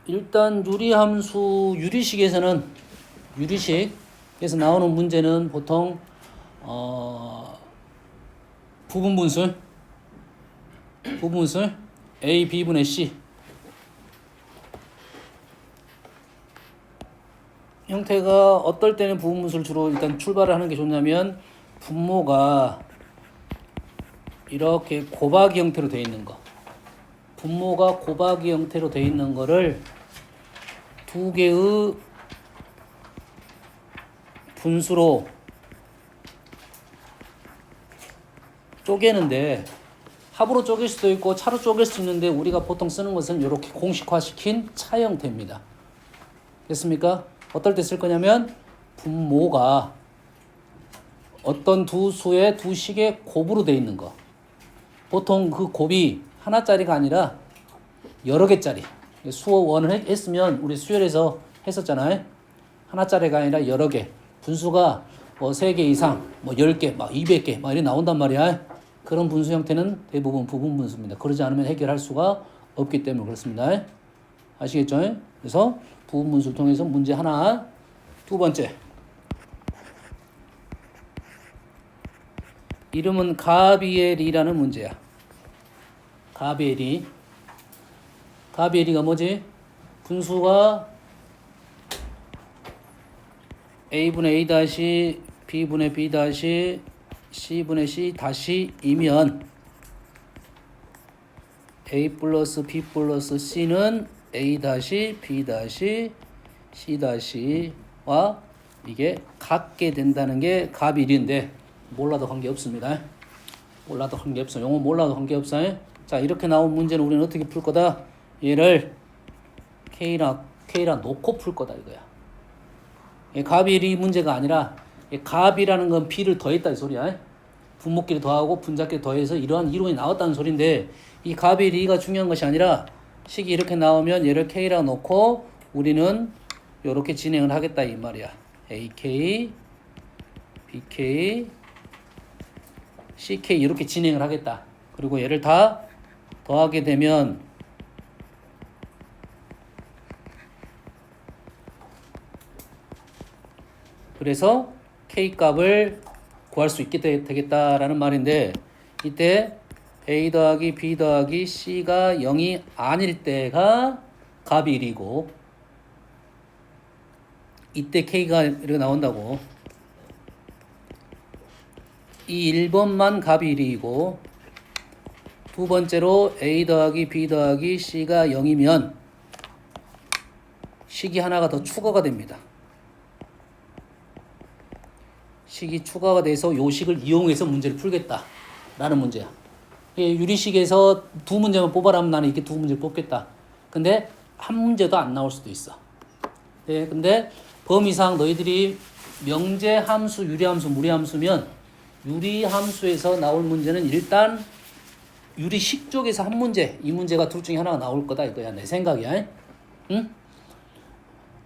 일단 유리식에서 나오는 문제는 보통 부분분술 A, B분의 C 형태가 어떨 때는 부분분술 주로 일단 출발을 하는 게 좋냐면 분모가 이렇게 곱하기 형태로 되어 있는 거, 분모가 곱하기 형태로 되어 있는 거를 두 개의 분수로 쪼개는데 합으로 쪼갤 수도 있고 차로 쪼갤 수 있는데 우리가 보통 쓰는 것은 이렇게 공식화시킨 차 형태입니다. 됐습니까? 어떨 때 쓸 거냐면 분모가 어떤 두 수의 두 식의 곱으로 되어 있는 거, 보통 그 곱이 하나짜리가 아니라 여러 개짜리, 수어 원을 했으면 우리 수열에서 했었잖아요. 하나짜리가 아니라 여러 개, 분수가 뭐 3개 이상, 뭐 10개, 막 200개 막 이렇게 나온단 말이야. 그런 분수 형태는 대부분 부분 분수입니다. 그러지 않으면 해결할 수가 없기 때문에 그렇습니다. 아시겠죠? 그래서 부분 분수를 통해서 문제 하나. 두 번째, 이름은 가비엘이라는 문제야. 가비엘이가 뭐지? 분수가 A분의 A 다시 B분의 B 다시 C분의 C 다시이면 A 플러스 B 플러스 C는 A 다시 B 다시 C 다시와 이게 같게 된다는 게 가비일인데 몰라도 관계없습니다. 몰라도 관계없어. 용어 몰라도 관계없어. 자, 이렇게 나온 문제는 우리는 어떻게 풀 거다? 얘를 K랑 놓고 풀 거다 이거야. 가비일이 문제가 아니라 가비라는 건 B를 더했다 이 소리야. 분모끼리 더하고 분자끼리 더해서 이러한 이론이 나왔다는 소리인데 이 가비일이가 중요한 것이 아니라 식이 이렇게 나오면 얘를 K랑 놓고 우리는 이렇게 진행을 하겠다 이 말이야. AK, BK, CK 이렇게 진행을 하겠다. 그리고 얘를 다 더하게 되면 그래서 K 값을 구할 수 있게 되겠다라는 말인데 이때 A 더하기 B 더하기 C가 0이 아닐 때가 값이 1이고 이때 K가 이렇게 나온다고. 이 1번만 값이 1이고 두 번째로 A 더하기 B 더하기 C가 0이면 식이 하나가 더 추가가 됩니다. 식이 추가가 돼서 요 식을 이용해서 문제를 풀겠다라는 문제야. 유리식에서 두 문제만 뽑아라면 나는 이렇게 두 문제를 뽑겠다. 근데 한 문제도 안 나올 수도 있어. 네, 근데 범위상 너희들이 명제함수, 유리함수, 무리함수면 유리함수에서 나올 문제는 일단 유리식 쪽에서 한 문제, 이 문제가 둘 중에 하나가 나올 거다 이거야. 내 생각이야. 응?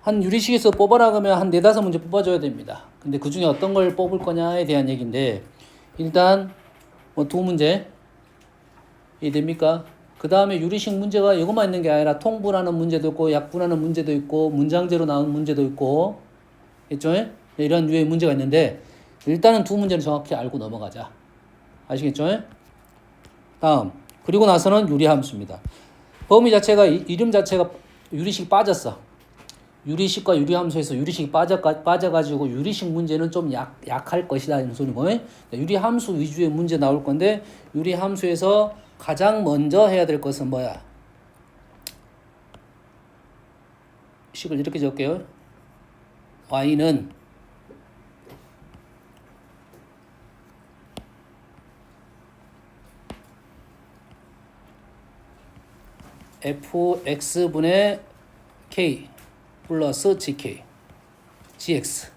한 유리식에서 뽑아라 그러면 한 4-5문제 뽑아줘야 됩니다. 근데 그 중에 어떤 걸 뽑을 거냐에 대한 얘기인데 일단 뭐 두 문제 이해됩니까? 그 다음에 유리식 문제가 이것만 있는 게 아니라 통분하는 문제도 있고 약분하는 문제도 있고 문장제로 나온 문제도 있고 있죠? 이런 류의 문제가 있는데 일단은 두 문제는 정확히 알고 넘어가자. 아시겠죠? 다음 그리고 나서는 유리함수입니다. 범위 자체가 이름 자체가 유리식 빠졌어. 유리식과 유리함수에서 유리식이 빠져가지고 유리식 문제는 좀 약할 것이다 이런 소리고 유리함수 위주의 문제 나올 건데 유리함수에서 가장 먼저 해야 될 것은 뭐야? 식을 이렇게 적을게요. y는 fx분의 k 플러스 gx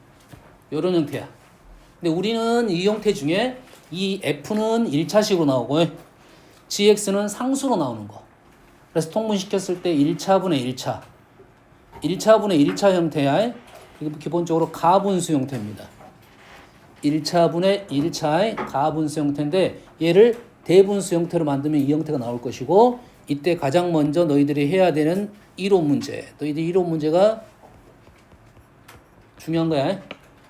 이런 형태야. 근데 우리는 이 형태 중에 이 f는 1차식으로 나오고 gx는 상수로 나오는 거. 그래서 통분시켰을 때 1차분의 1차 형태야. 이게 기본적으로 가분수 형태입니다. 1차분의 1차의 가분수 형태인데 얘를 대분수 형태로 만들면 이 형태가 나올 것이고 이때 가장 먼저 너희들이 해야 되는 이론 문제. 너희들 이론 문제가 중요한 거야.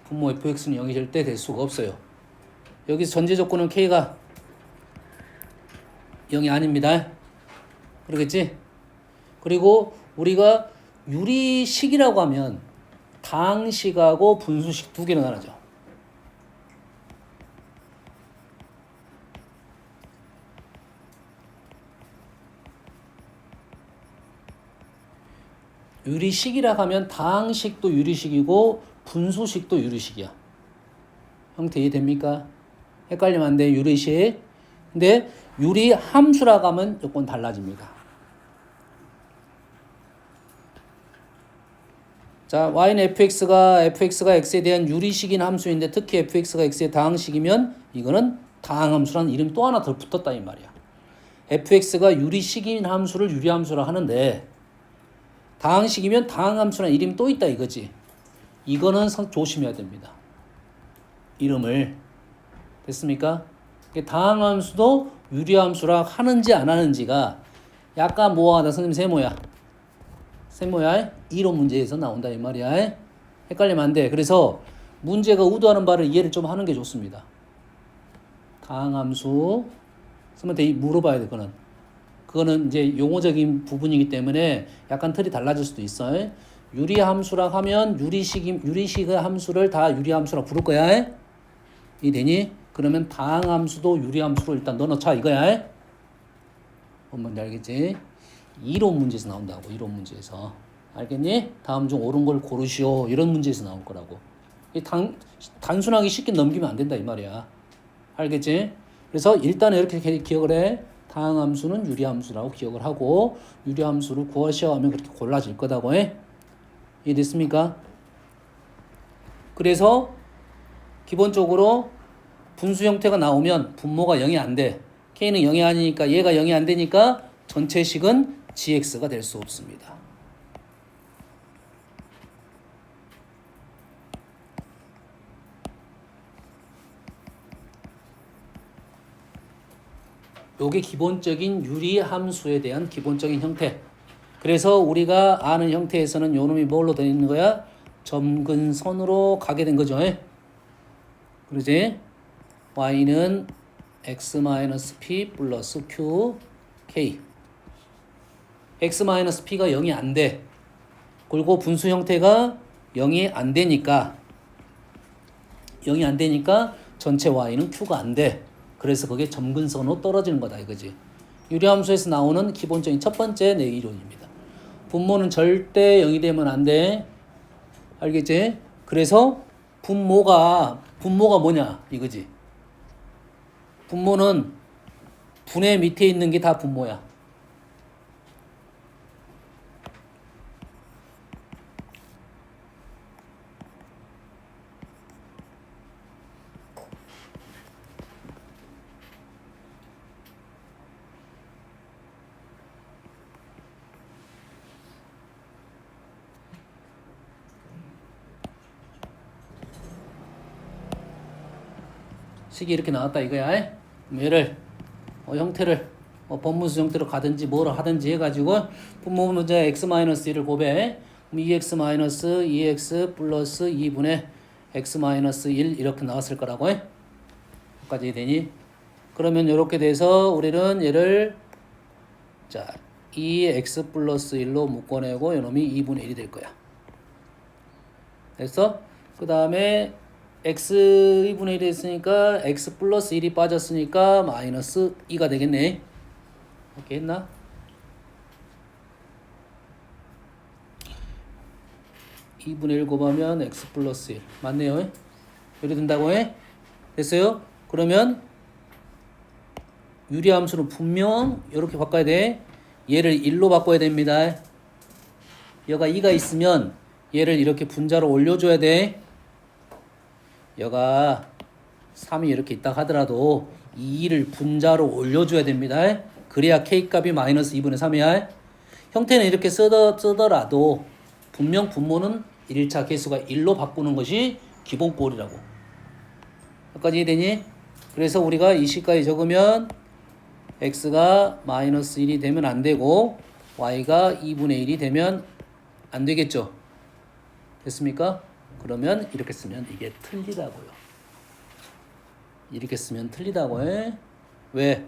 분모 fx는 0이 절대 될 수가 없어요. 여기서 전제 조건은 k가 0이 아닙니다. 그러겠지? 그리고 우리가 유리식이라고 하면 다항식하고 분수식 두 개로 나눠져. 유리식이라고 하면 다항식도 유리식이고 분수식도 유리식이야. 형태 이해됩니까? 헷갈리면 안 돼. 유리식. 근데 유리함수라고 하면 조금 달라집니다. 자, y는 fx가 x에 대한 유리식인 함수인데 특히 fx가 x의 다항식이면 이거는 다항함수라는 이름이 또 하나 더 붙었다 이 말이야. fx가 유리식인 함수를 유리함수라 하는데 다항식이면 다항함수라는 이름이 또 있다 이거지. 이거는 조심해야 됩니다. 이름을. 됐습니까? 다항함수도 유리함수라 하는지 안 하는지가 약간 모호하다. 선생님 세모야. 세모야. 이론 문제에서 나온다 이 말이야. 헷갈리면 안 돼. 그래서 문제가 의도하는 바를 이해를 좀 하는 게 좋습니다. 다항함수 선생님한테 물어봐야 돼. 그거는 이제 용어적인 부분이기 때문에 약간 틀이 달라질 수도 있어. 유리함수라 하면 유리식의 함수를 다 유리함수라 부를 거야. 이해되니? 그러면 다항함수도 유리함수로 일단 넣어놓자 이거야. 뭔지 알겠지? 이론 문제에서 나온다고. 이론 문제에서. 알겠니? 다음 중 옳은 걸 고르시오. 이런 문제에서 나올 거라고. 단순하게 쉽게 넘기면 안 된다 이 말이야. 알겠지? 그래서 일단 이렇게 기억을 해. 다항함수는 유리함수라고 기억을 하고 유리함수를 구하시오 하면 그렇게 골라질 거다고 해. 이해됐습니까? 그래서 기본적으로 분수 형태가 나오면 분모가 0이 안 돼. k는 0이 아니니까 얘가 0이 안 되니까 전체식은 gx가 될 수 없습니다. 요게 기본적인 유리함수에 대한 기본적인 형태. 그래서 우리가 아는 형태에서는 요 놈이 뭘로 되어 있는 거야? 점근선으로 가게 된 거죠. 그러지? y는 x-p 플러스 q k. x-p가 0이 안 돼. 그리고 분수 형태가 0이 안 되니까 전체 y는 q가 안 돼. 그래서 그게 점근선으로 떨어지는 거다 이거지. 유리함수에서 나오는 기본적인 첫 번째 내 이론입니다. 분모는 절대 0이 되면 안 돼. 알겠지? 그래서 분모가 뭐냐 이거지. 분모는 분의 밑에 있는 게 다 분모야. 식이 이렇게 나왔다 이거야. 얘를 형태를 번분수 형태로 가든지 뭐로 하든지 해가지고 분모 문제 x-1을 곱해. 그럼 2x-2x 플러스 2분의 x-1 이렇게 나왔을 거라고 해. 여기까지 되니? 그러면 이렇게 돼서 우리는 얘를 자 2x 플러스 1로 묶어내고 이놈이 2분의 1이 될 거야. 됐어? 그 다음에 x 2분의 1이 했으니까 x 플러스 1이 빠졌으니까 마이너스 2가 되겠네. 오케이 했나? (2분의 1) 곱하면 x 플러스 1 맞네요. 이렇게 된다고 해? 됐어요? 그러면 유리함수는 분명 이렇게 바꿔야 돼. 얘를 1로 바꿔야 됩니다. 여가 2가 있으면 얘를 이렇게 분자로 올려줘야 돼. 여가 3이 이렇게 있다 하더라도 2를 분자로 올려줘야 됩니다. 그래야 k값이 마이너스 2분의 3이야. 형태는 이렇게 쓰더라도 분명 분모는 1차 개수가 1로 바꾸는 것이 기본꼴이라고. 여기까지 이해되니? 그래서 우리가 이 식까지 적으면 x가 마이너스 1이 되면 안 되고 y가 2분의 1이 되면 안 되겠죠. 됐습니까? 그러면 이렇게 쓰면 이게 틀리다고요. 이렇게 쓰면 틀리다고 해. 왜?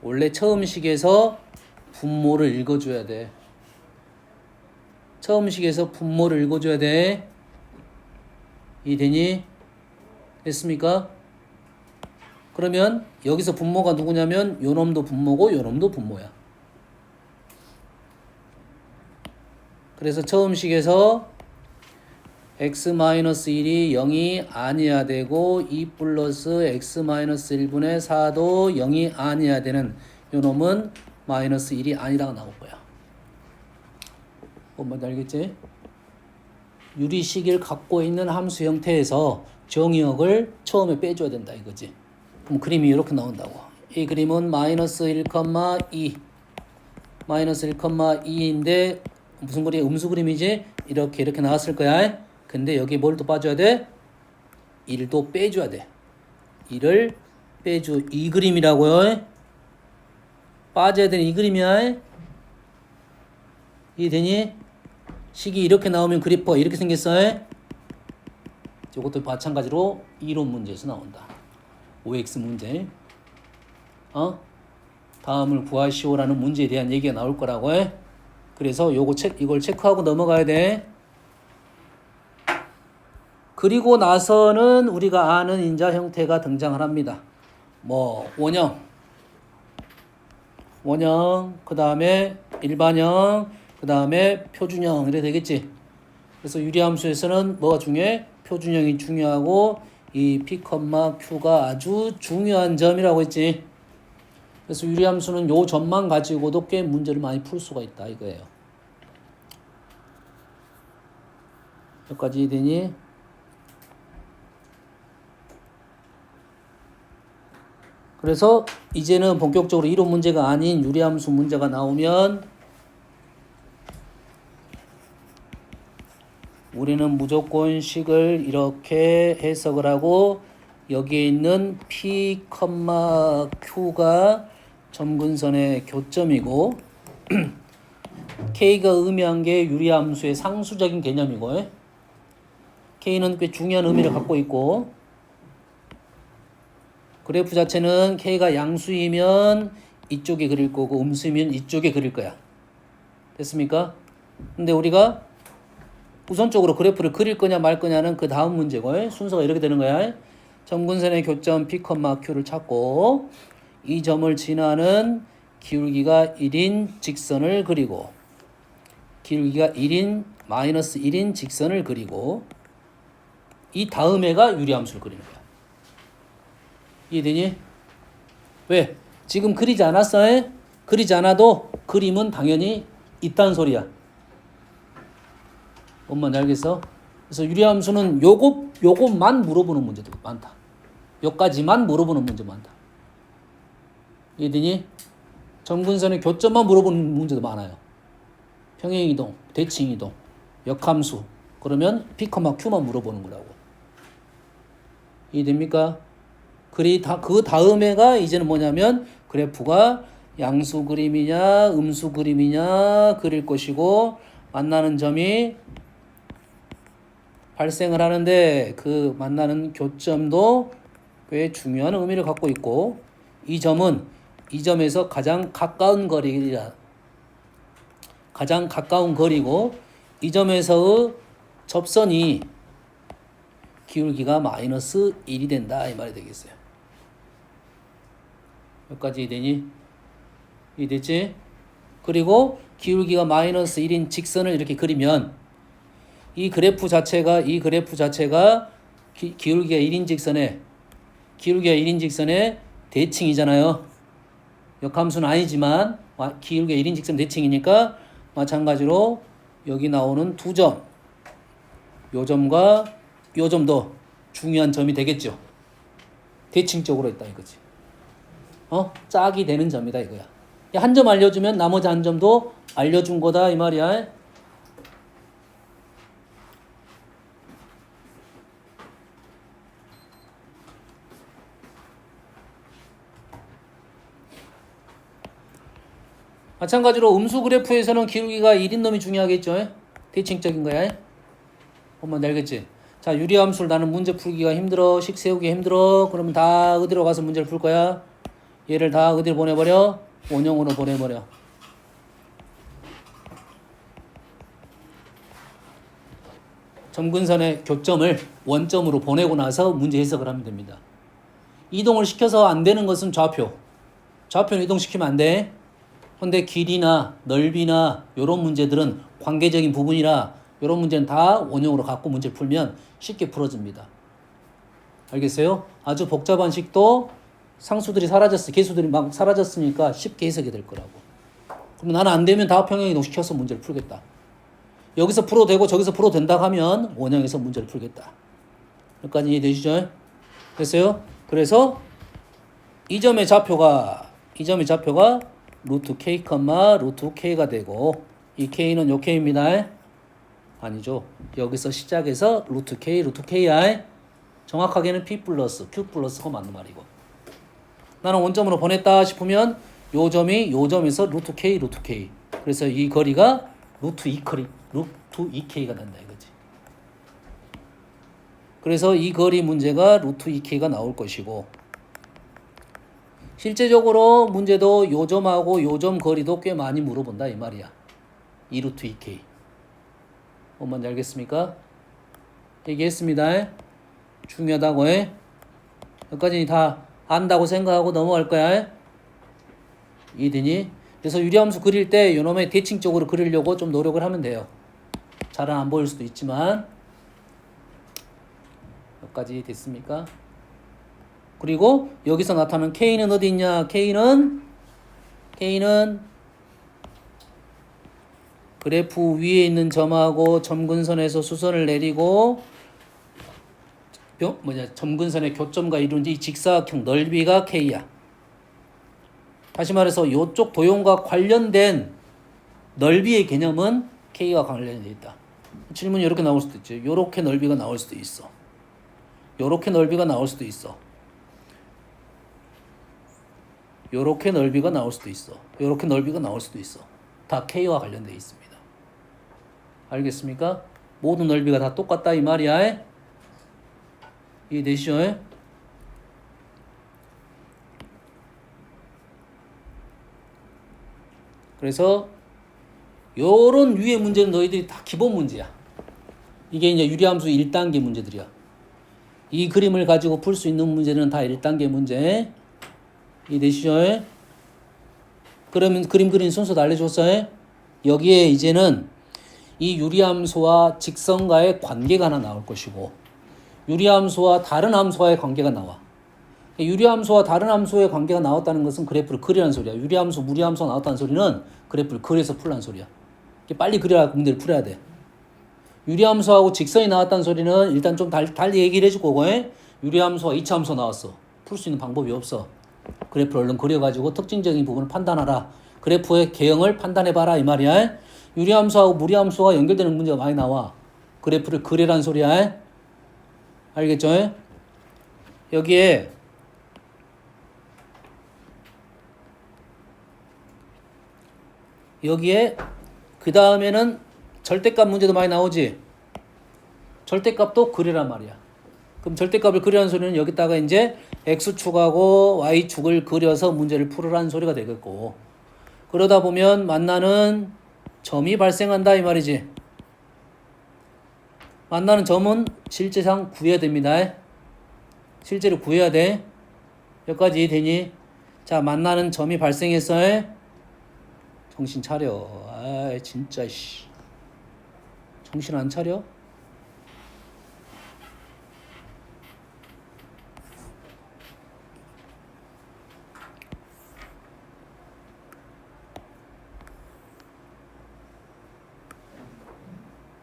원래 처음 식에서 분모를 읽어줘야 돼. 처음 식에서 분모를 읽어줘야 돼. 이해되니? 됐습니까? 그러면 여기서 분모가 누구냐면 요 놈도 분모고 요 놈도 분모야. 그래서 처음 식에서 x-1이 0이 아니어야 되고 2 플러스 x-1분의 4도 0이 아니어야 되는 요 놈은 마이너스 1이 아니라고 나올 거야. 뭔지 알겠지? 유리식을 갖고 있는 함수 형태에서 정의역을 처음에 빼줘야 된다 이거지. 그럼 그림이 이렇게 나온다고. 이 그림은 마이너스 1,2 마이너스 1,2인데 무슨 그림? 음수 그림이지? 이렇게 나왔을 거야. 근데 여기 뭘 또 빠져야 돼? 1도 빼줘야 돼. 1을 빼줘. 이 그림이라고요. 빠져야 되는 이 그림이야. 이해되니? 식이 이렇게 나오면 그래프가 이렇게 생겼어. 이것도 마찬가지로 이론 문제에서 나온다. OX 문제. 다음을 구하시오라는 문제에 대한 얘기가 나올 거라고 해. 그래서 이걸 체크하고 넘어가야 돼. 그리고 나서는 우리가 아는 인자 형태가 등장을 합니다. 뭐 원형, 그 다음에 일반형, 그 다음에 표준형 이래 되겠지. 그래서 유리함수에서는 뭐가 중요해? 표준형이 중요하고 이 P, Q가 아주 중요한 점이라고 했지. 그래서 유리함수는 요 점만 가지고도 꽤 문제를 많이 풀 수가 있다 이거예요. 여기까지 되니? 그래서 이제는 본격적으로 이론 문제가 아닌 유리함수 문제가 나오면 우리는 무조건 식을 이렇게 해석을 하고 여기에 있는 P, Q가 점근선의 교점이고 K가 의미한 게 유리함수의 상수적인 개념이고 K는 꽤 중요한 의미를 갖고 있고 그래프 자체는 K가 양수이면 이쪽에 그릴 거고 음수이면 이쪽에 그릴 거야. 됐습니까? 근데 우리가 우선적으로 그래프를 그릴 거냐 말 거냐는 그 다음 문제고 순서가 이렇게 되는 거야. 점근선의 교점 P, Q를 찾고 이 점을 지나는 기울기가 1인 직선을 그리고 기울기가 1인 마이너스 1인 직선을 그리고 이 다음에가 유리함수를 그리는 거야. 이해되니? 왜? 지금 그리지 않았어? 그리지 않아도 그림은 당연히 있다는 소리야. 뭔 알겠어? 그래서 유리함수는 요것만 물어보는 문제도 많다. 요까지만 물어보는 문제 많다. 이해되니? 점근선의 교점만 물어보는 문제도 많아요. 평행이동, 대칭이동, 역함수. 그러면 P, Q만 물어보는 거라고. 이해됩니까? 그 다음에가 이제는 뭐냐면 그래프가 양수 그림이냐 음수 그림이냐 그릴 것이고 만나는 점이 발생을 하는데 그 만나는 교점도 꽤 중요한 의미를 갖고 있고 이 점은 이 점에서 가장 가까운 거리고 이 점에서의 접선이 기울기가 마이너스 1이 된다 이 말이 되겠어요. 여기까지 되니? 이해됐지? 그리고 기울기가 마이너스 1인 직선을 이렇게 그리면 이 그래프 자체가 기울기가 1인 직선의 대칭이잖아요. 역함수는 아니지만 기울기가 1인 직선 대칭이니까 마찬가지로 여기 나오는 두 점, 요 점과 요 점도 중요한 점이 되겠죠. 대칭적으로 있다 이거지. 짝이 되는 점이다 이거야. 한 점 알려주면 나머지 한 점도 알려준 거다 이 말이야. 마찬가지로 음수 그래프에서는 기울기가 1인 놈이 중요하겠죠. 대칭적인 거야. 엄마 알겠지? 자, 유리함수를 나는 문제 풀기가 힘들어. 식 세우기 힘들어. 그러면 다 어디로 가서 문제를 풀 거야? 얘를 다 어디로 보내버려? 원형으로 보내버려. 점근선의 교점을 원점으로 보내고 나서 문제 해석을 하면 됩니다. 이동을 시켜서 안 되는 것은 좌표. 좌표는 이동시키면 안 돼. 근데 길이나 넓이나 이런 문제들은 관계적인 부분이라 이런 문제는 다 원형으로 갖고 문제를 풀면 쉽게 풀어집니다. 알겠어요? 아주 복잡한 식도 상수들이 사라졌어. 개수들이 막 사라졌으니까 쉽게 해석이 될 거라고. 그럼 나는 안 되면 다합평형 이동시켜서 문제를 풀겠다. 여기서 풀어도 되고 저기서 풀어도 된다 하면 원형에서 문제를 풀겠다. 여기까지 이해되시죠? 됐어요? 그래서 이 점의 좌표가 루트 k, 루트 k가 되고 이 k는 요 k입니다. 아니죠. 여기서 시작해서 루트 k야. 정확하게는 p 플러스 q 플러스가 맞는 말이고. 나는 원점으로 보냈다 싶으면 요 점이 요 점에서 루트 k. 그래서 이 거리가 루트 2k가 된다 이거지. 그래서 이 거리 문제가 루트 2k가 나올 것이고, 실제적으로 문제도 요 점하고 요 점 거리도 꽤 많이 물어본다 이 말이야. 2 루트 2k. 뭔지 알겠습니까? 얘기했습니다. 중요하다고 해. 여기까지 다 안다고 생각하고 넘어갈 거야. 이해되니? 그래서 유리함수 그릴 때 요놈의 대칭적으로 그리려고 좀 노력을 하면 돼요. 잘은 안 보일 수도 있지만. 여기까지 됐습니까? 그리고 여기서 나타나는 K는 어디 있냐? K는 그래프 위에 있는 점하고 점근선에서 수선을 내리고 점근선의 교점과 이룬 이 직사각형 넓이가 K야. 다시 말해서 이쪽 도형과 관련된 넓이의 개념은 K와 관련되어 있다. 질문이 이렇게 나올 수도 있죠. 이렇게 넓이가 나올 수도 있어. 이렇게 넓이가 나올 수도 있어. 이렇게 넓이가 나올 수도 있어. 이렇게 넓이가 나올 수도 있어. 다 K와 관련되어 있습니다. 알겠습니까? 모든 넓이가 다 똑같다 이 말이야. 이해되시죠? 그래서 요런 위의 문제는 너희들이 다 기본 문제야. 이게 이제 유리함수 1단계 문제들이야. 이 그림을 가지고 풀 수 있는 문제는 다 1단계 문제. 이해되시죠? 그러면 그림 그린 순서도 알려줬어요. 여기에 이제는 이 유리함수와 직선과의 관계가 하나 나올 것이고, 유리함수와 다른 함수와의 관계가 나와. 유리함수와 다른 함수의 관계가 나왔다는 것은 그래프를 그리라는 소리야. 유리함수, 무리함수가 나왔다는 소리는 그래프를 그려서 풀라는 소리야. 빨리 그려야 문제를 풀어야 돼. 유리함수하고 직선이 나왔다는 소리는 일단 좀 달리 얘기를 해줄 거고, 유리함수와 이차함수 나왔어. 풀 수 있는 방법이 없어. 그래프를 얼른 그려가지고 특징적인 부분을 판단하라. 그래프의 개형을 판단해봐라 이 말이야. 유리함수하고 무리함수가 연결되는 문제가 많이 나와. 그래프를 그리라는 소리야. 알겠죠? 여기에 그 다음에는 절대값 문제도 많이 나오지. 절대값도 그리란 말이야. 그럼 절대값을 그리라는 소리는 여기다가 이제 x축하고 y축을 그려서 문제를 풀으라는 소리가 되겠고, 그러다 보면 만나는 점이 발생한다 이 말이지. 만나는 점은 실제상 구해야 됩니다. 실제로 구해야 돼. 여기까지 되니? 자, 만나는 점이 발생했어. 정신 차려. 아, 진짜 씨. 정신 안 차려?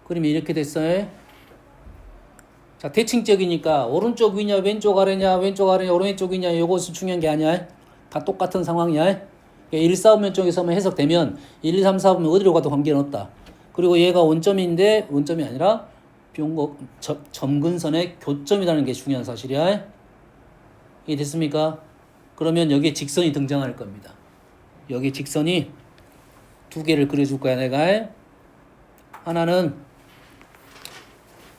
그림이 이렇게 됐어요. 자, 대칭적이니까 오른쪽 위냐 왼쪽 아래냐 오른쪽 위냐 이것은 중요한 게 아니야. 다 똑같은 상황이야. 1, 4분면 쪽에서만 해석되면 1, 2, 3, 4분면 어디로 가도 관계는 없다. 그리고 얘가 원점인데 원점이 아니라 점근선의 교점이라는 게 중요한 사실이야. 이게 됐습니까? 그러면 여기에 직선이 등장할 겁니다. 여기 직선이 두 개를 그려줄 거야 내가. 하나는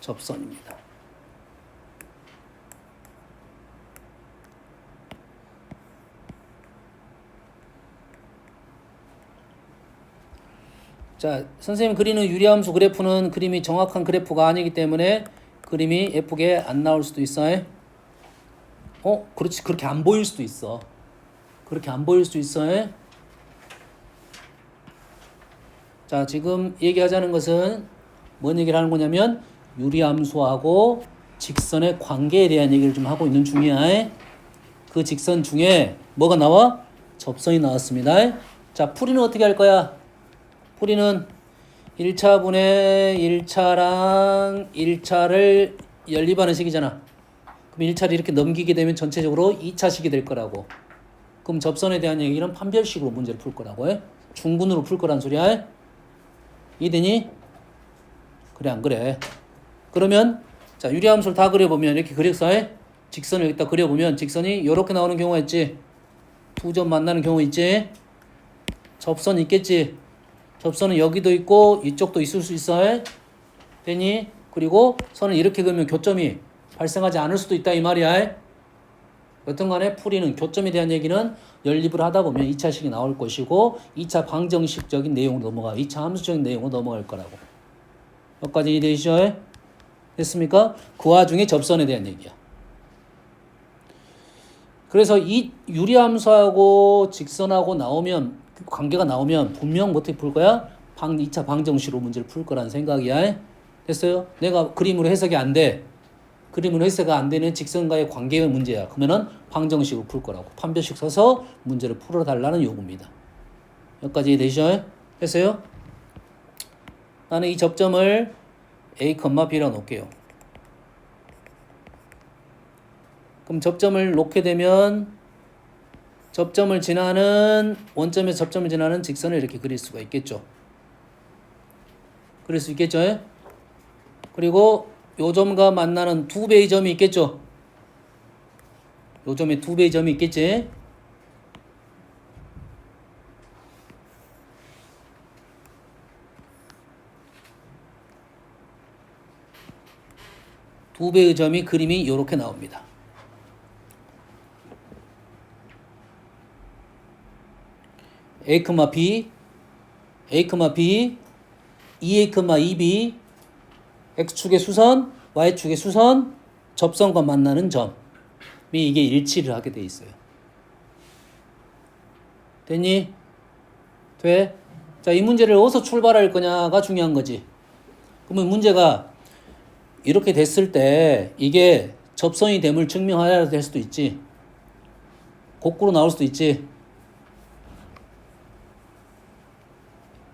접선입니다. 자, 선생님 그리는 유리함수 그래프는 그림이 정확한 그래프가 아니기 때문에 그림이 예쁘게 안 나올 수도 있어요. 그렇지. 그렇게 안 보일 수도 있어. 그렇게 안 보일 수도 있어요. 자, 지금 얘기하자는 것은 뭔 얘기를 하는 거냐면 유리함수하고 직선의 관계에 대한 얘기를 좀 하고 있는 중이야. 그 직선 중에 뭐가 나와? 접선이 나왔습니다. 자, 풀이는 어떻게 할 거야? 풀이는 1차분의 1차랑 1차를 연립하는 식이잖아. 그럼 1차를 이렇게 넘기게 되면 전체적으로 2차식이 될 거라고. 그럼 접선에 대한 얘기는 판별식으로 문제를 풀 거라고 해. 중분으로 풀 거란 소리야. 이해되니? 그래 안 그래? 그러면 자 유리함수를 다 그려보면 이렇게 그렸어. 직선을 여기다 그려보면 직선이 이렇게 나오는 경우가 있지. 두 점 만나는 경우 있지. 접선 있겠지. 접선은 여기도 있고 이쪽도 있을 수 있어. 되니? 그리고 선을 이렇게 그으면 교점이 발생하지 않을 수도 있다 이 말이야. 여튼 간에 풀이는 교점에 대한 얘기는 연립을 하다 보면 2차식이 나올 것이고 2차 방정식적인 내용으로 넘어가 2차 함수적인 내용으로 넘어갈 거라고. 여기까지 이해되시죠? 됐습니까? 그 와중에 접선에 대한 얘기야. 그래서 이 유리함수하고 직선하고 나오면 관계가 나오면 분명 어떻게 풀 거야? 2차 방정식으로 문제를 풀 거라는 생각이야. 됐어요? 내가 그림으로 해석이 안 돼. 그림으로 해석이 안 되는 직선과의 관계의 문제야. 그러면은 방정식으로 풀 거라고. 판별식 써서 문제를 풀어달라는 요구입니다. 여기까지 되시죠? 됐어요? 나는 이 접점을 A, B라 놓을게요. 그럼 접점을 놓게 되면 접점을 지나는 원점에서 접점을 지나는 직선을 이렇게 그릴 수가 있겠죠. 그릴 수 있겠죠? 그리고 요 점과 만나는 두 배의 점이 있겠죠. 요 점에 두 배의 점이 있겠지. 두 배의 점이 그림이 이렇게 나옵니다. A, B, A, B, 2A, 2B, X축의 수선, Y축의 수선, 접선과 만나는 점이 이게 일치를 하게 돼 있어요. 됐니? 돼? 자, 이 문제를 어디서 출발할 거냐가 중요한 거지. 그러면 문제가 이렇게 됐을 때 이게 접선이 됨을 증명해야 될 수도 있지. 거꾸로 나올 수도 있지.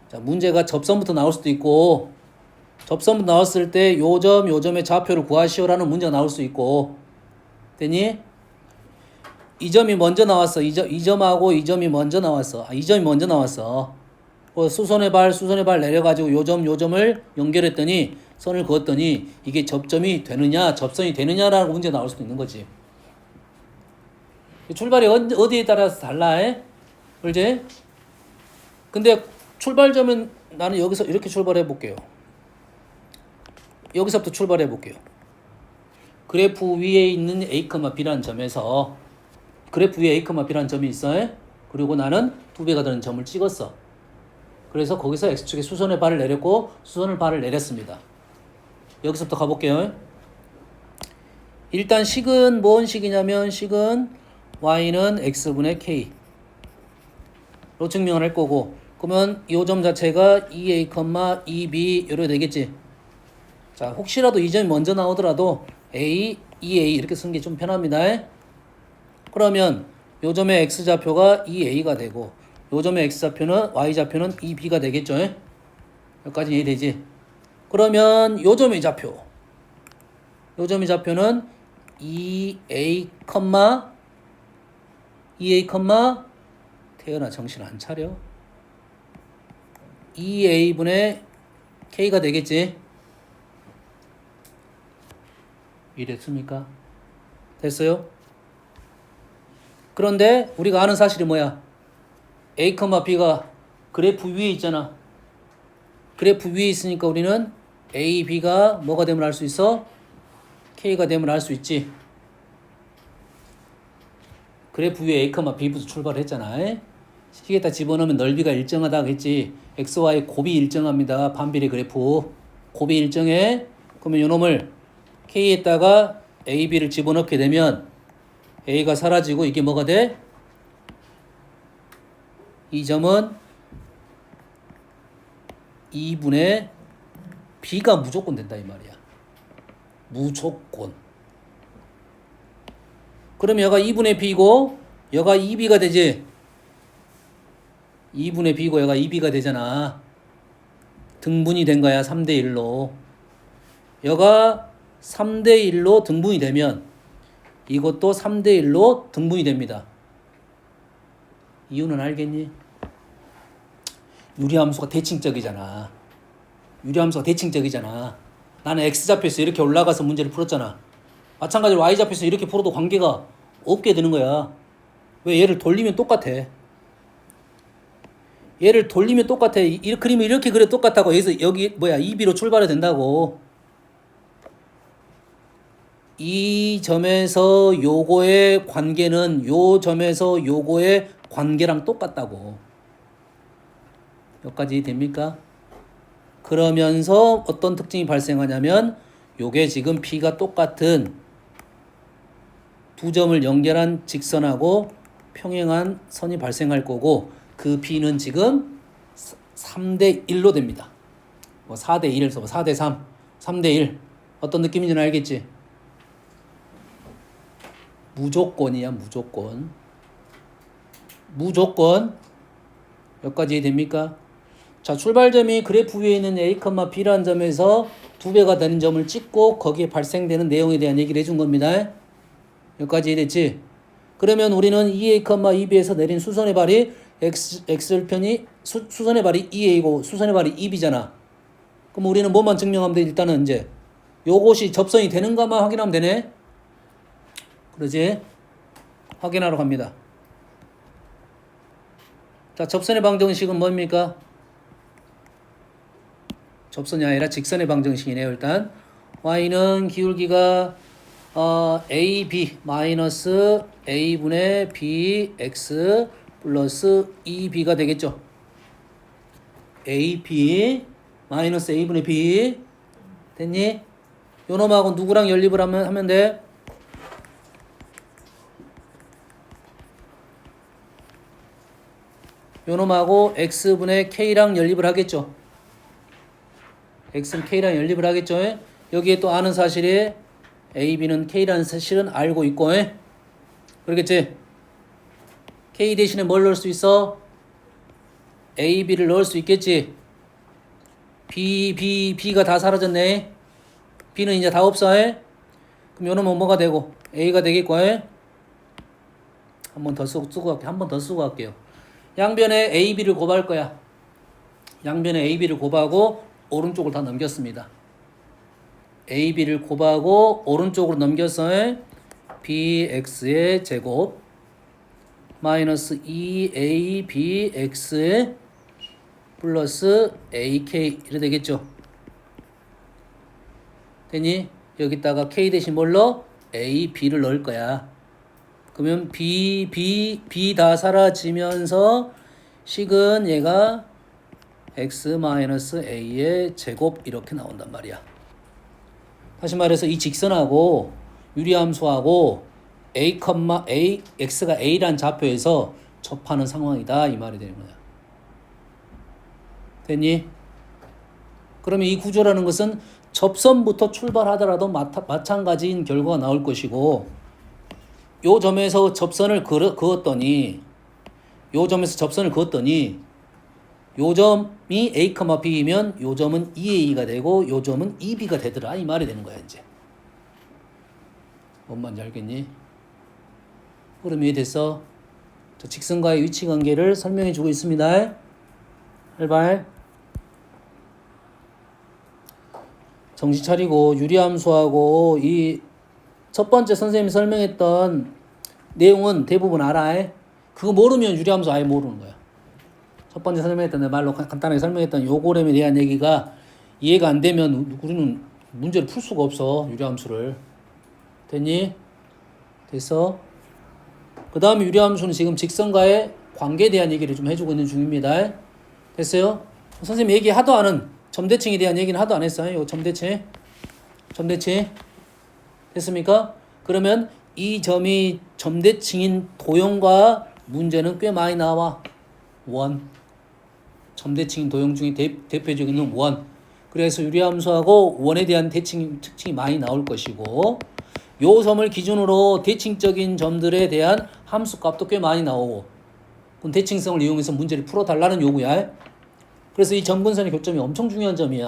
자, 문제가 접선부터 나올 수도 있고 접선부터 나왔을 때 요 점의 좌표를 구하시오라는 문제가 나올 수 있고. 되니? 이 점이 먼저 나왔어. 이 점하고 이 점이 먼저 나왔어. 이 점이 먼저 나왔어. 수선의 발 내려가지고 요 점을 연결했더니 선을 그었더니 이게 접점이 되느냐 접선이 되느냐라는 문제가 나올 수도 있는 거지. 출발이 어디에 따라서 달라. 그렇지? 근데 출발점은 나는 여기서 이렇게 출발해 볼게요. 여기서부터 출발해 볼게요. 그래프 위에 있는 A, B라는 점에서 그래프 위에 A, B라는 점이 있어. 그리고 나는 두 배가 되는 점을 찍었어. 그래서 거기서 X축에 수선의 발을 내렸고 수선의 발을 내렸습니다. 여기서부터 가볼게요. 일단 식은 뭔 식이냐면 식은 Y는 X분의 K로 증명을 할 거고 그러면 이 점 자체가 2A, 2B 이렇게 되겠지. 자, 혹시라도 이 점이 먼저 나오더라도 A, 2A 이렇게 쓰는 게 좀 편합니다. 그러면 요 점의 X좌표가 2A가 되고 요 점의 X좌표는 Y좌표는 2B가 되겠죠. 여기까지 이해되지? 그러면 요 점의 좌표는 2A, 2A, 태연아 정신 안 차려? 2A분의 K가 되겠지? 이랬습니까? 됐어요? 그런데 우리가 아는 사실이 뭐야? A, B가 그래프 위에 있잖아. 그래프 위에 있으니까 우리는 A, B가 뭐가 되면 알 수 있어? K가 되면 알 수 있지. 그래프 위에 A, B부터 출발했잖아. 시계에다 집어넣으면 넓이가 일정하다 했지. X, Y 곱이 일정합니다. 반비례 그래프. 곱이 일정해. 그러면 요놈을 K에다가 A, B를 집어넣게 되면 A가 사라지고 이게 뭐가 돼? 이 점은 2분의 B가 무조건 된다 이 말이야. 무조건. 그럼 여가 2분의 B고 여가 2B가 되지. 2분의 B고 여가 2B가 되잖아. 등분이 된 거야. 3대 1로. 여가 3대 1로 등분이 되면 이것도 3대 1로 등분이 됩니다. 이유는 알겠니? 유리함수가 대칭적이잖아. 유리함수가 대칭적이잖아. 나는 X좌표에서 이렇게 올라가서 문제를 풀었잖아. 마찬가지로 Y좌표에서 이렇게 풀어도 관계가 없게 되는 거야. 왜? 얘를 돌리면 똑같아. 얘를 돌리면 똑같아. 그림을 이렇게 그려 똑같다고. 여기서 여기 뭐야 2B로 출발해야 된다고. 이 점에서 요거의 관계는 요 점에서 요거의 관계랑 똑같다고. 여기까지 됩니까? 그러면서 어떤 특징이 발생하냐면 요게 지금 P가 똑같은 두 점을 연결한 직선하고 평행한 선이 발생할 거고 그 P는 지금 3대 1로 됩니다. 뭐 4대 1에서 4대 3, 3대 1 어떤 느낌인지는 알겠지? 무조건이야 무조건. 무조건. 여기까지 됩니까? 자, 출발점이 그래프 위에 있는 A, B라는 점에서 2배가 되는 점을 찍고 거기에 발생되는 내용에 대한 얘기를 해준 겁니다. 여기까지 됐지? 그러면 우리는 2A, 2B에서 내린 수선의 발이 X절편이 수선의 발이 2A고 수선의 발이 2B잖아. 그럼 우리는 뭐만 증명하면 돼? 일단은 이제 요것이 접선이 되는가만 확인하면 되네. 그러지? 확인하러 갑니다. 자, 접선의 방정식은 뭡니까? 접선이 아니라 직선의 방정식이네요. 일단 y는 기울기가 ab 마이너스 a분의 bx 플러스 2b가 되겠죠. ab 마이너스 a분의 b 됐니? 요놈하고 누구랑 연립을 하면 돼? 요놈하고 x분의 k랑 연립을 하겠죠. x는 k랑 연립을 하겠죠. 여기에 또 아는 사실이 ab는 k라는 사실은 알고 있고 그러겠지. k 대신에 뭘 넣을 수 있어? ab를 넣을 수 있겠지. b가 다 사라졌네. b는 이제 다 없어. 그럼 요놈은 뭐가 되고 a가 되겠고 한 번 더 쓰고 할게요. 한 번 더 쓰고 할게요. 양변에 ab를 곱할 거야. 양변에 ab를 곱하고 오른쪽을 다 넘겼습니다. ab를 곱하고 오른쪽으로 넘겨서 bx의 제곱 마이너스 2abx의 플러스 ak 이래 되겠죠. 되니? 여기다가 k 대신 뭘로? a, b를 넣을 거야. 그러면 b 다 사라지면서 식은 얘가 x-a의 제곱 이렇게 나온단 말이야. 다시 말해서 이 직선하고 유리함수하고 x가 a란 좌표에서 접하는 상황이다 이 말이 되는 거야. 됐니? 그러면 이 구조라는 것은 접선부터 출발하더라도 마찬가지인 결과가 나올 것이고 요 점에서 접선을 그었더니 요 점이 A, B이면 요 점은 2A가 되고 요 점은 2B가 되더라 이 말이 되는 거야 이제. 뭔 말인지 알겠니? 흐름이 이해됐어? 저 직선과의 위치 관계를 설명해 주고 있습니다. 할발. 정신 차리고 유리함수하고 이 첫 번째 선생님이 설명했던 내용은 대부분 알아. 그거 모르면 유리함수 아예 모르는 거야. 첫 번째 설명했던 내 말로 간단하게 설명했던 요거램에 대한 얘기가 이해가 안 되면 우리는 문제를 풀 수가 없어. 유리함수를. 됐니? 됐어? 그 다음에 유리함수는 지금 직선과의 관계에 대한 얘기를 좀 해주고 있는 중입니다. 됐어요? 선생님 얘기 하도 안 한 점대칭에 대한 얘기는 하도 안 했어요. 요 점대칭. 됐습니까? 그러면 이 점이 점대칭인 도형과 문제는 꽤 많이 나와. 원. 점대칭인 도형 중에 대표적인 원. 그래서 유리함수하고 원에 대한 특징이 많이 나올 것이고, 요 점을 기준으로 대칭적인 점들에 대한 함수값도 꽤 많이 나오고, 그럼 대칭성을 이용해서 문제를 풀어달라는 요구야. 그래서 이 점근선의 교점이 엄청 중요한 점이야.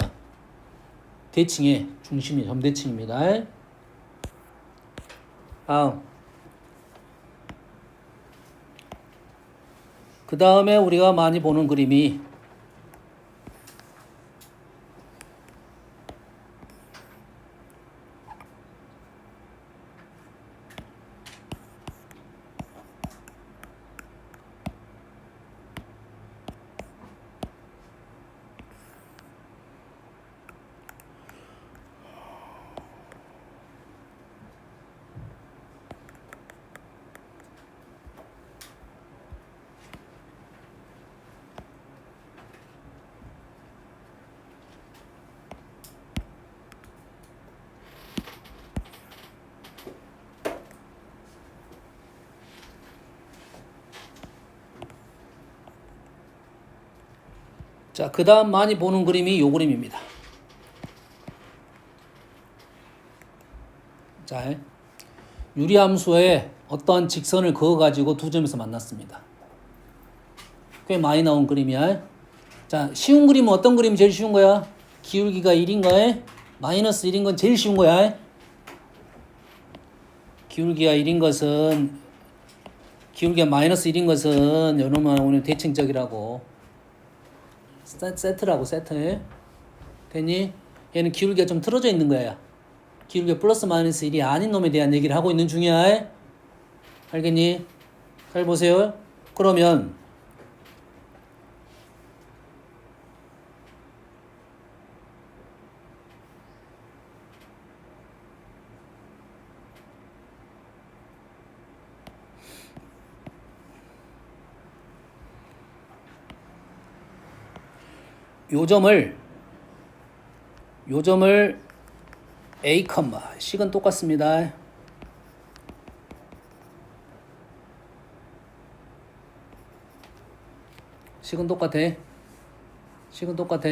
대칭의 중심이 점대칭입니다. 다음. 그 다음에 우리가 많이 보는 그림이 자, 그 다음 많이 보는 그림이 요 그림입니다. 자, 유리함수에 어떤 직선을 그어가지고 두 점에서 만났습니다. 꽤 많이 나온 그림이야. 자, 쉬운 그림은 어떤 그림이 제일 쉬운 거야? 기울기가 1인 거에 마이너스 1인 건 제일 쉬운 거야. 기울기가 마이너스 1인 것은 여러분 오늘 대칭적이라고 세트라고 세트. 됐니? 얘는 기울기가 좀 틀어져 있는 거야. 기울기가 플러스 마이너스 1이 아닌 놈에 대한 얘기를 하고 있는 중이야. 알겠니? 잘 보세요. 그러면 요 점을 A, 식은 똑같습니다. 식은 똑같아.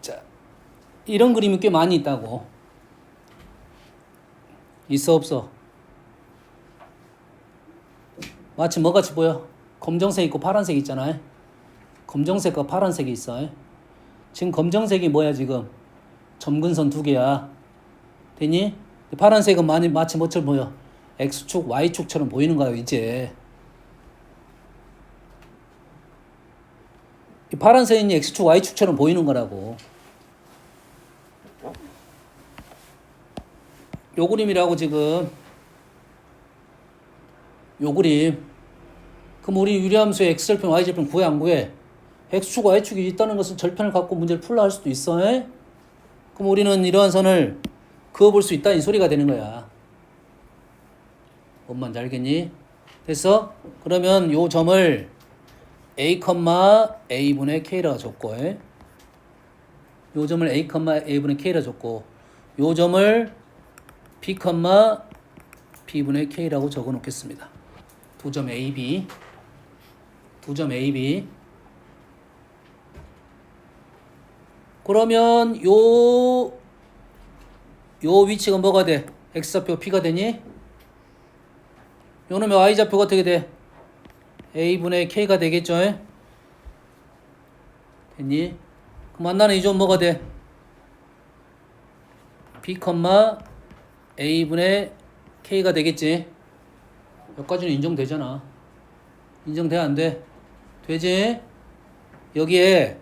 자, 이런 그림이 꽤 많이 있다고. 있어 없어? 마치 뭐같이 보여? 검정색 있고 파란색 있잖아. 검정색과 파란색이 있어. 지금 검정색이 뭐야 지금? 점근선 두 개야. 됐니? 파란색은 마치 뭐처럼 보여? X축, Y축처럼 보이는 거야 이제. 이 파란색이 X축, Y축처럼 보이는 거라고. 요 그림이라고 지금. 요 그림. 그럼 우리 유리함수의 X절편, Y절편 구해 안 구해? X축, Y축이 있다는 것은 절편을 갖고 문제를 풀라 할 수도 있어. 그럼 우리는 이러한 선을 그어볼 수 있다 이 소리가 되는 거야. 뭔 말인지 알겠니? 됐어? 그러면 요 점을 A, A분의 K라 줬고, 요 점을 A, A분의 K라 줬고, 요 점을 B, B분의 K라고 적어 놓겠습니다. 두 점 A, B. 두 점 A, B. 그러면 요 위치가 뭐가 돼? X좌표 P가 되니? 요놈의 Y좌표가 어떻게 돼? A분의 K가 되겠죠? 됐니? 그 만나는 이 점 뭐가 돼? B, A분의 K가 되겠지? 여기까지는 인정되잖아. 인정돼, 안 돼? 되지? 여기에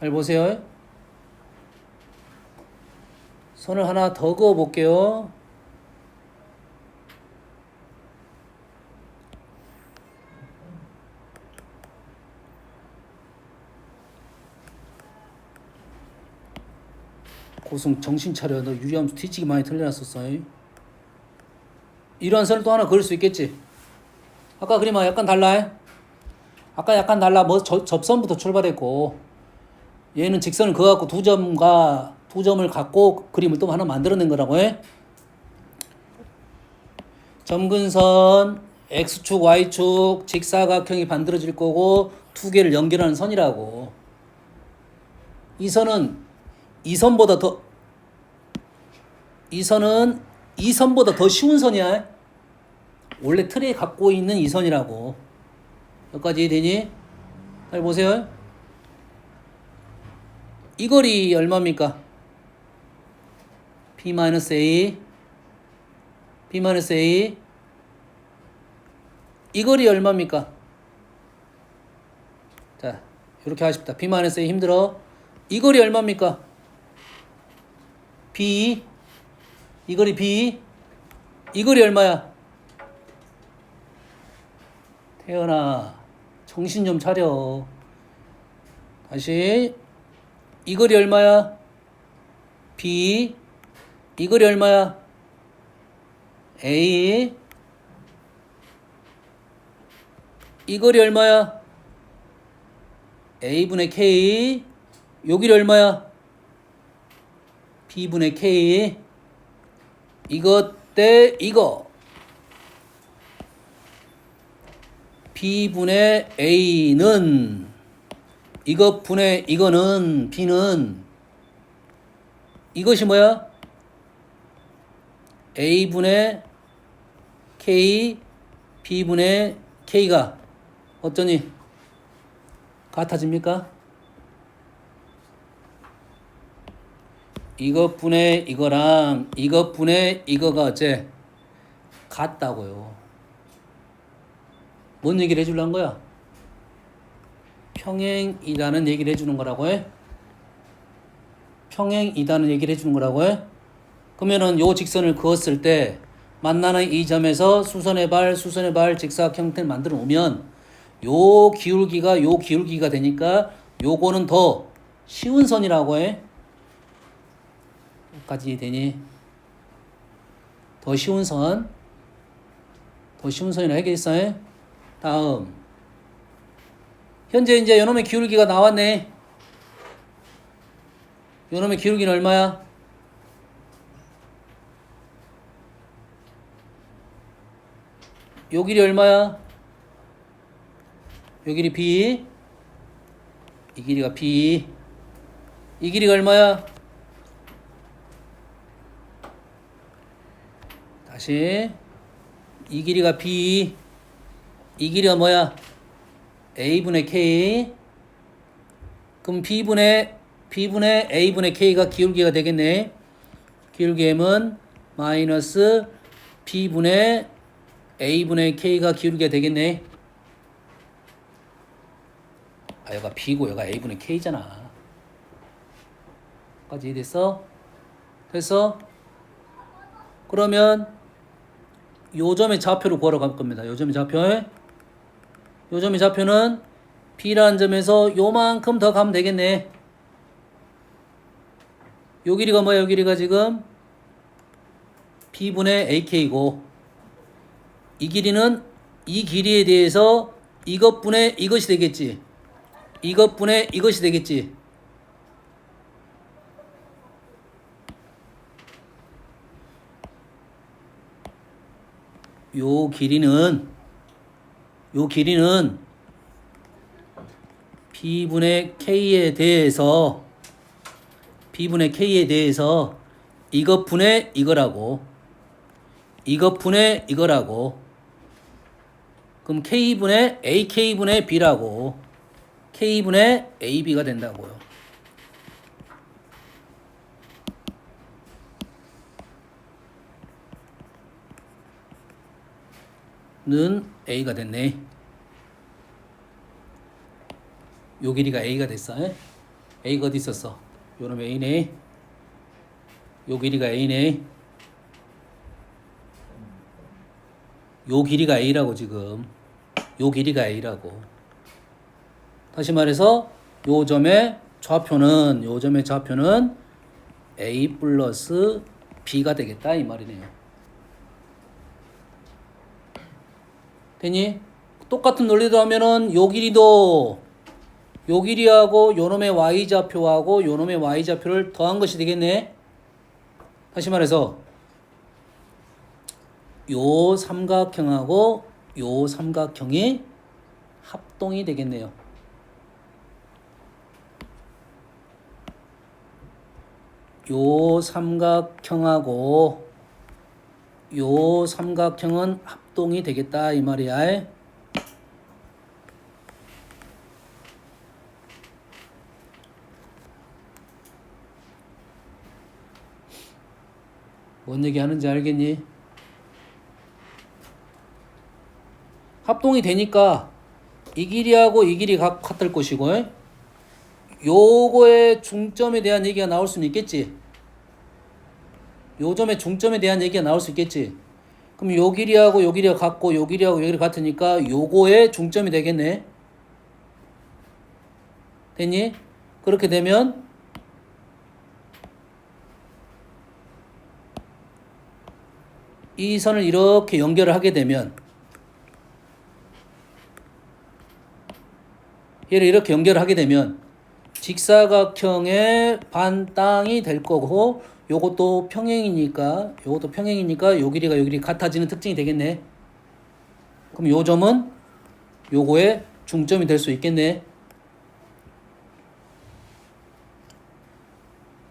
잘 보세요. 선을 하나 더 그어 볼게요. 고승 정신 차려. 너 유리함수 뒤치기 많이 틀려놨었어. 이러한 선을 또 하나 그을 수 있겠지. 아까 그림하고 약간 달라. 아까 약간 달라. 뭐 접선부터 출발했고 얘는 직선을 그어갖고 두 점을 갖고 그림을 또 하나 만들어낸 거라고 해. 점근선 X축, Y축 직사각형이 만들어질 거고 두 개를 연결하는 선이라고. 이 선은 이 선보다 더 쉬운 선이야. 원래 틀에 갖고 있는 이 선이라고. 여기까지 되니? 잘 보세요. 이 거리 얼마입니까? B-A B-A 이 거리 얼마입니까? 자, 이렇게 하십시다. B-A 힘들어. 이 거리 얼마입니까? B 이 거리 B 이 거리 얼마야? 태연아 정신 좀 차려. 다시 이 거리 얼마야? B 이 거리 얼마야? A 이 거리 얼마야? A분의 K 요 길이 얼마야? B분의 K 이것 대 이거 B분의 A는 이것 분의 이거는 B는 이것이 뭐야? A분의 K B분의 K가 어쩌니? 같아집니까? 이것 분의 이거랑 이것 분의 이거가 어째? 같다고요. 뭔 얘기를 해주려는 거야? 평행이다는 얘기를 해주는 거라고 해? 평행이다는 얘기를 해주는 거라고 해? 그러면은 요 직선을 그었을 때 만나는 이 점에서 수선의 발 직사각 형태를 만들어 놓으면 요 기울기가 되니까 요거는 더 쉬운 선이라고 해? 여기까지 되니? 더 쉬운 선이라 하겠어? 다음 현재 이제 요놈의 기울기가 나왔네. 요놈의 기울기는 얼마야? 요 길이 얼마야? 요 길이 B 이 길이가 B 이 길이가 얼마야? 다시 이 길이가 B 이 길이가 뭐야? A분의 K 그럼 B분의 A분의 K가 기울기가 되겠네. 기울기 M은 마이너스 B분의 A분의 K가 기울기가 되겠네. 아 여기가 B고 여기가 A분의 K잖아. 까지 됐어? 됐어? 그러면 요 점의 좌표를 구하러 갈 겁니다. 요 점의 좌표는 B라는 점에서 요만큼 더 가면 되겠네. 요 길이가 뭐야? 요 길이가 지금 B분의 AK고 이 길이는 이 길이에 대해서 이것분의 이것이 되겠지. 이것분의 이것이 되겠지. 요 요 길이는 B분의 K에 대해서 이것 분의 이거라고 그럼 K분의 AK분의 B라고 K분의 AB가 된다고요. 는 A가 됐네. 요 길이가 A가 됐어. A가 어디 있었어? 요놈 A네. 요 길이가 A네. 요 길이가 A라고 지금. 요 길이가 A라고. 다시 말해서 요 점의 좌표는 A 플러스 B가 되겠다 이 말이네요. 되니? 똑같은 논리도 하면은 요 길이도 요 길이하고 요놈의 y좌표하고 요놈의 y좌표를 더한 것이 되겠네. 다시 말해서 요 삼각형하고 요 삼각형이 합동이 되겠네요. 요 삼각형하고 요 삼각형은 합동이 되겠다 이 말이야. 뭔 얘기 하는지 알겠니? 합동이 되니까 이 길이하고 이 길이 같을 것이고 요거의 중점에 대한 얘기가 나올 수는 있겠지. 요 점의 중점에 대한 얘기가 나올 수 있겠지. 그럼 요 길이하고 요 길이가 같고 요 길이하고 요 길이 같으니까 요거의 중점이 되겠네. 됐니? 그렇게 되면 이 선을 이렇게 연결을 하게 되면 얘를 이렇게 연결을 하게 되면 직사각형의 반땅이 될 거고 요것도 평행이니까 요 길이가 요 길이 같아지는 특징이 되겠네. 그럼 요 점은 요거의 중점이 될 수 있겠네.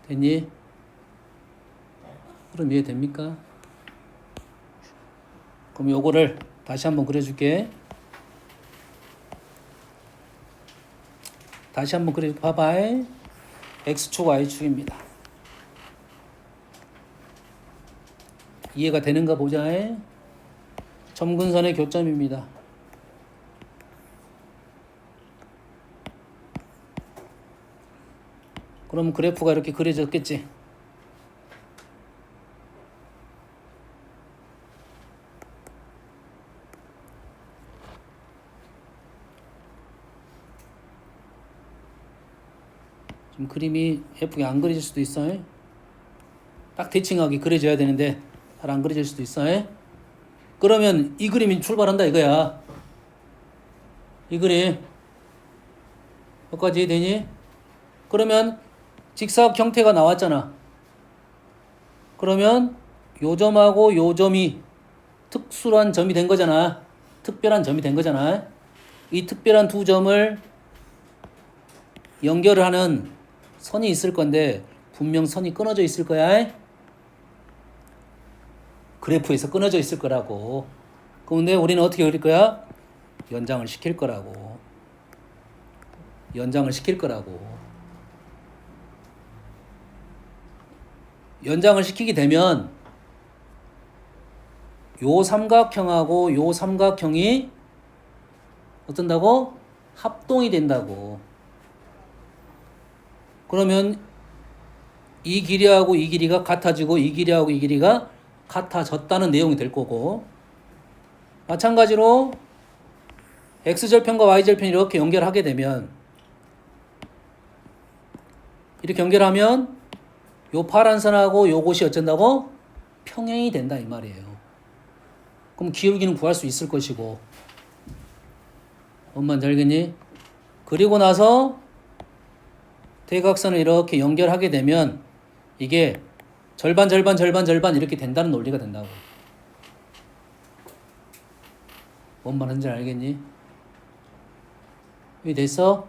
됐니? 그럼 이해됩니까? 그럼 요거를 다시 한번 그려줄게. 다시 한번 그려줄게. 봐봐. X축, Y축입니다. 이해가 되는가 보자. 점근선의 교점입니다. 그럼 그래프가 이렇게 그려졌겠지. 좀 그림이 예쁘게 안 그려질 수도 있어. 딱 대칭하게 그려져야 되는데 잘 안 그려질 수도 있어. 그러면 이 그림이 출발한다 이거야. 이 그림 여기까지 되니? 그러면 직사각 형태가 나왔잖아. 그러면 요 점하고 요 점이 특수한 점이 된 거잖아. 특별한 점이 된 거잖아. 이 특별한 두 점을 연결을 하는 선이 있을 건데 분명 선이 끊어져 있을 거야. 그래프에서 끊어져 있을 거라고. 그런데 우리는 어떻게 그릴 거야? 연장을 시킬 거라고. 연장을 시키게 되면 요 삼각형하고 요 삼각형이 어떤다고? 합동이 된다고. 그러면 이 길이하고 이 길이가 같아지고 이 길이하고 이 길이가 같아졌다는 내용이 될 거고, 마찬가지로 x절편과 y절편 이렇게 연결하게 되면 이렇게 연결하면 요 파란 선하고 요것이 어쩐다고? 평행이 된다 이 말이에요. 그럼 기울기는 구할 수 있을 것이고. 뭔 말인지 알겠니? 그리고 나서 대각선을 이렇게 연결하게 되면 이게 절반 이렇게 된다는 논리가 된다고. 뭔 말인지 알겠니? 여기 됐어?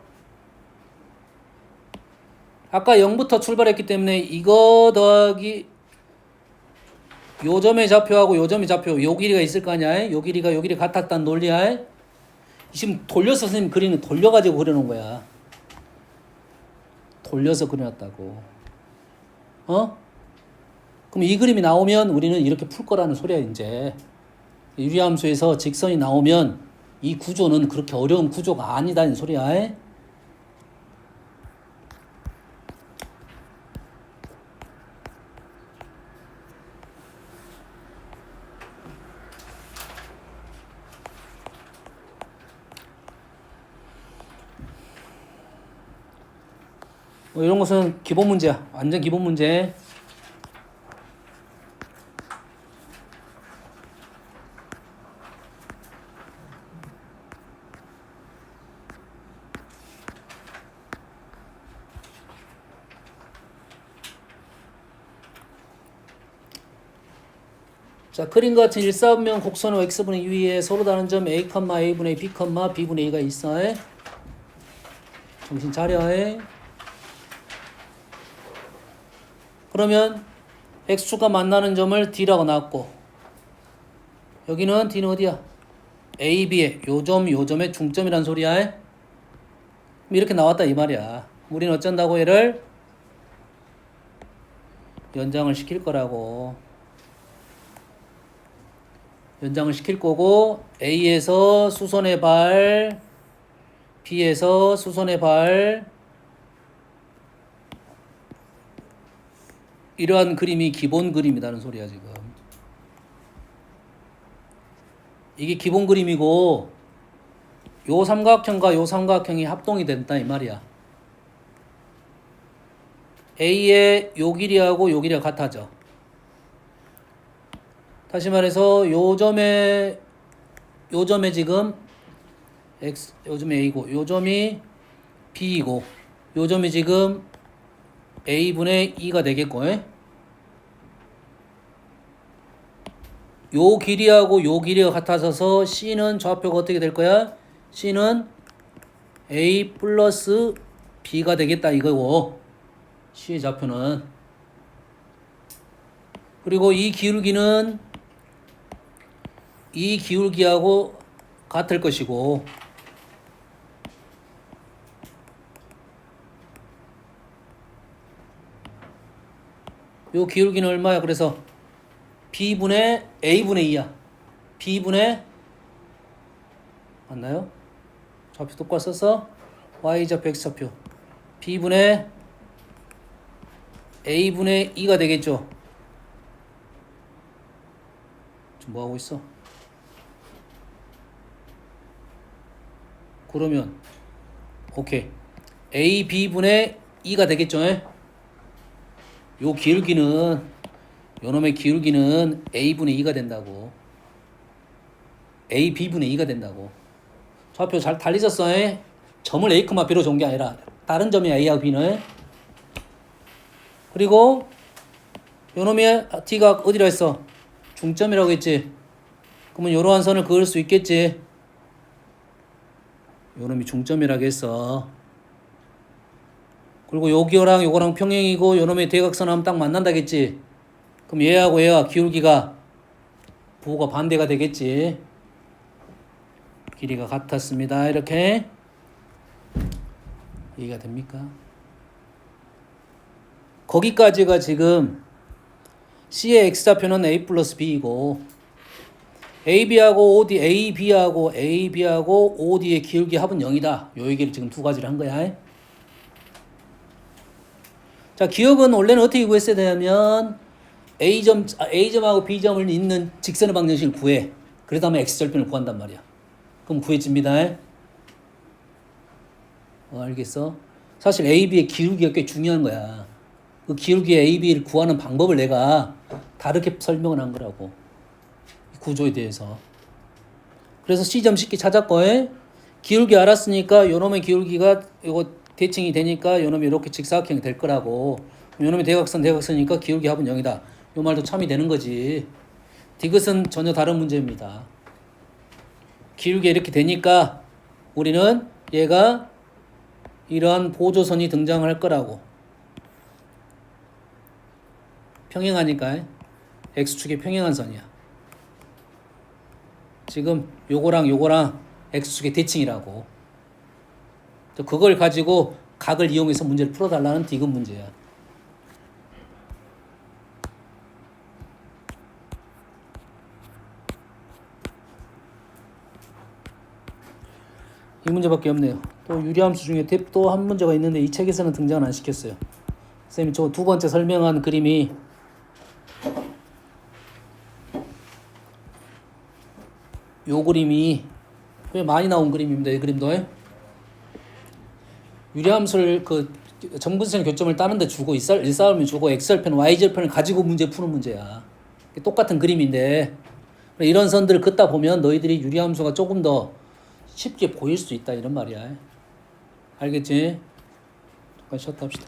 아까 0부터 출발했기 때문에 이거 더하기 요 점의 좌표하고 요 점의 좌표 요 길이가 있을 거 아니야? 요 길이가 요 길이 같았다는 논리야. 지금 돌려서 선생님 그리는 돌려가지고 그려놓은 거야. 돌려서 그려놨다고. 어? 그럼 이 그림이 나오면 우리는 이렇게 풀 거라는 소리야 이제. 유리함수에서 직선이 나오면 이 구조는 그렇게 어려운 구조가 아니다는 소리야. 뭐 이런 것은 기본 문제야. 완전 기본 문제. 자, 그림과 같은 일사분면 곡선의 x분의 u에 서로 다른 점 a, a분의 b, b분의 a가 있어. 정신 차려. 그러면 x축과 만나는 점을 d라고 놨고 여기는 d는 어디야? a, b의 요점의 중점이란 소리야. 이렇게 나왔다 이 말이야. 우리는 어쩐다고 얘를 연장을 시킬 거라고. 연장을 시킬 거고 A에서 수선의 발, B에서 수선의 발 이러한 그림이 기본 그림이라는 소리야 지금. 이게 기본 그림이고 요 삼각형과 요 삼각형이 합동이 된다 이 말이야. A의 요 길이하고 요 길이가 같아져. 다시 말해서 요점에 지금 x 요점이 a고 요점이 b이고 요점이 지금 a분의 2가 되겠고 요 길이하고 요 길이가 같아져서 c는 좌표가 어떻게 될 거야? c는 a 플러스 b가 되겠다 이거고 c의 좌표는. 그리고 이 기울기는 이 기울기하고 같을 것이고 요 기울기는 얼마야? 그래서 b분의 a분의 2야. b분의 맞나요? 좌표 똑바로 써서 y좌표 x좌표 b분의 a분의 2가 되겠죠. 지금 뭐하고 있어? 그러면 오케이 a b분의 2가 되겠죠. 요 기울기는 요놈의 기울기는 a분의 2가 된다고. a b분의 2가 된다고. 좌표 잘 달리셨어. 점을 a, b로 준 게 아니라 다른 점이 a하고 b는. 그리고 요놈의 d가 어디라 했어? 중점이라고 했지. 그러면 요러한 선을 그을 수 있겠지. 요놈이 중점이라고 했어. 그리고 요거랑 요거랑 평행이고 요놈의 대각선 하면 딱 만난다겠지. 그럼 얘하고 얘와 기울기가 부호가 반대가 되겠지. 길이가 같았습니다. 이렇게 이해가 됩니까? 거기까지가 지금 C의 X좌표는 A 플러스 B이고 AB하고 OD, AB하고 OD의 기울기 합은 0이다. 요 얘기를 지금 두 가지를 한 거야. 자, 기억은 원래는 어떻게 구했어야 되냐면 A점하고 B점을 잇는 직선의 방정식을 구해. 그 다음에 X절편을 구한단 말이야. 그럼 구해집니다. 알겠어? 사실 AB의 기울기가 꽤 중요한 거야. 그 기울기의 AB를 구하는 방법을 내가 다르게 설명을 한 거라고. 구조에 대해서. 그래서 C점 쉽게 찾았고, 기울기 알았으니까 요놈의 기울기가 이거 대칭이 되니까 요놈이 이렇게 직사각형이 될 거라고. 요놈이 대각선이니까 기울기 합은 0이다. 요 말도 참이 되는 거지. 디귿은 전혀 다른 문제입니다. 기울기가 이렇게 되니까 우리는 얘가 이러한 보조선이 등장할 거라고. 평행하니까 x축의 평행한 선이야. 지금 요거랑 x축의 대칭이라고. 그걸 가지고 각을 이용해서 문제를 풀어달라는 디귿 문제야. 이 문제밖에 없네요. 또 유리함수 중에 또 한 문제가 있는데 이 책에서는 등장을 안 시켰어요. 선생님이 저 두 번째 설명한 그림이 요 그림이 꽤 많이 나온 그림입니다. 이 그림도 유리함수를 그 점근선 교점을 따는데 주고 일사름이 주고 x절편, y절편을 가지고 문제 푸는 문제야. 똑같은 그림인데 이런 선들을 긋다 보면 너희들이 유리함수가 조금 더 쉽게 보일 수 있다 이런 말이야. 알겠지? 잠깐 쉬었다 합시다.